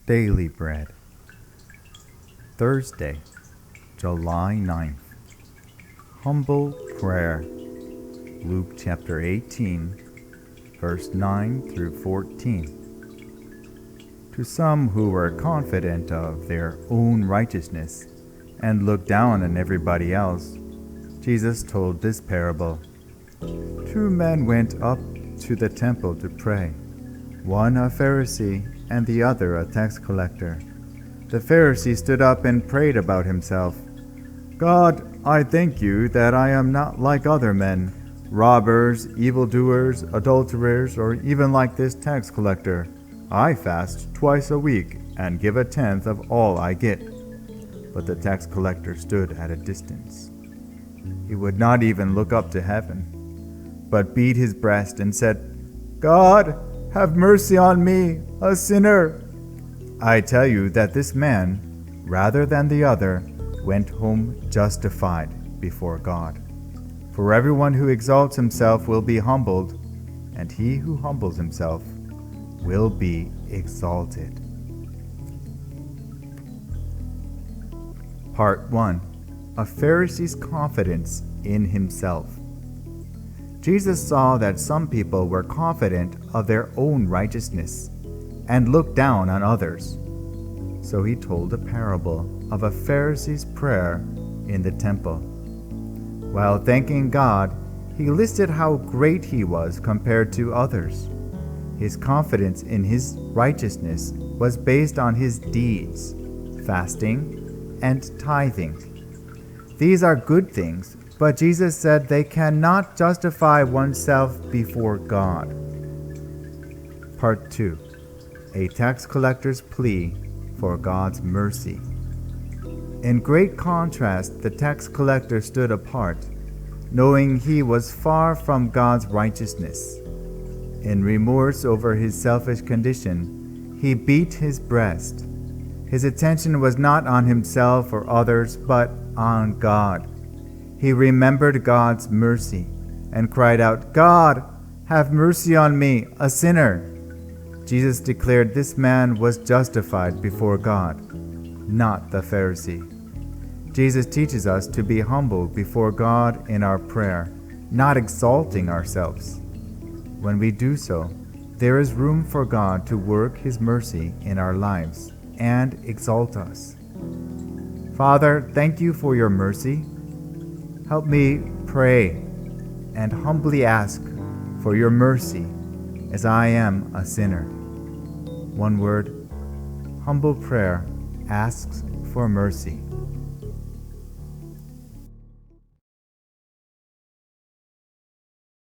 Daily Bread. Thursday, July 9th. Humble Prayer. Luke chapter 18, verse 9 through 14. To some who were confident of their own righteousness and looked down on everybody else, Jesus told this parable. 2 men went up to the temple to pray, one a Pharisee and the other a tax collector. The Pharisee stood up and prayed about himself. God, I thank you that I am not like other men, robbers, evildoers, adulterers, or even like this tax collector. I fast twice a week and give 1/10 of all I get. But the tax collector stood at a distance. He would not even look up to heaven, but beat his breast and said, God, have mercy on me, a sinner. I tell you that this man, rather than the other, went home justified before God. For everyone who exalts himself will be humbled, and he who humbles himself will be exalted. Part 1. A Pharisee's confidence in himself. Jesus saw that some people were confident of their own righteousness and looked down on others. So he told a parable of a Pharisee's prayer in the temple. While thanking God, he listed how great he was compared to others. His confidence in his righteousness was based on his deeds, fasting, and tithing. These are good things, but Jesus said they cannot justify oneself before God. Part 2. A tax collector's plea for God's mercy. In great contrast, the tax collector stood apart, knowing he was far from God's righteousness. In remorse over his selfish condition, he beat his breast. His attention was not on himself or others, but on God. He remembered God's mercy and cried out, God, have mercy on me, a sinner. Jesus declared this man was justified before God, not the Pharisee. Jesus teaches us to be humble before God in our prayer, not exalting ourselves. When we do so, there is room for God to work His mercy in our lives and exalt us. Father, thank you for your mercy. Help me pray and humbly ask for your mercy as I am a sinner. One word, humble prayer asks for mercy.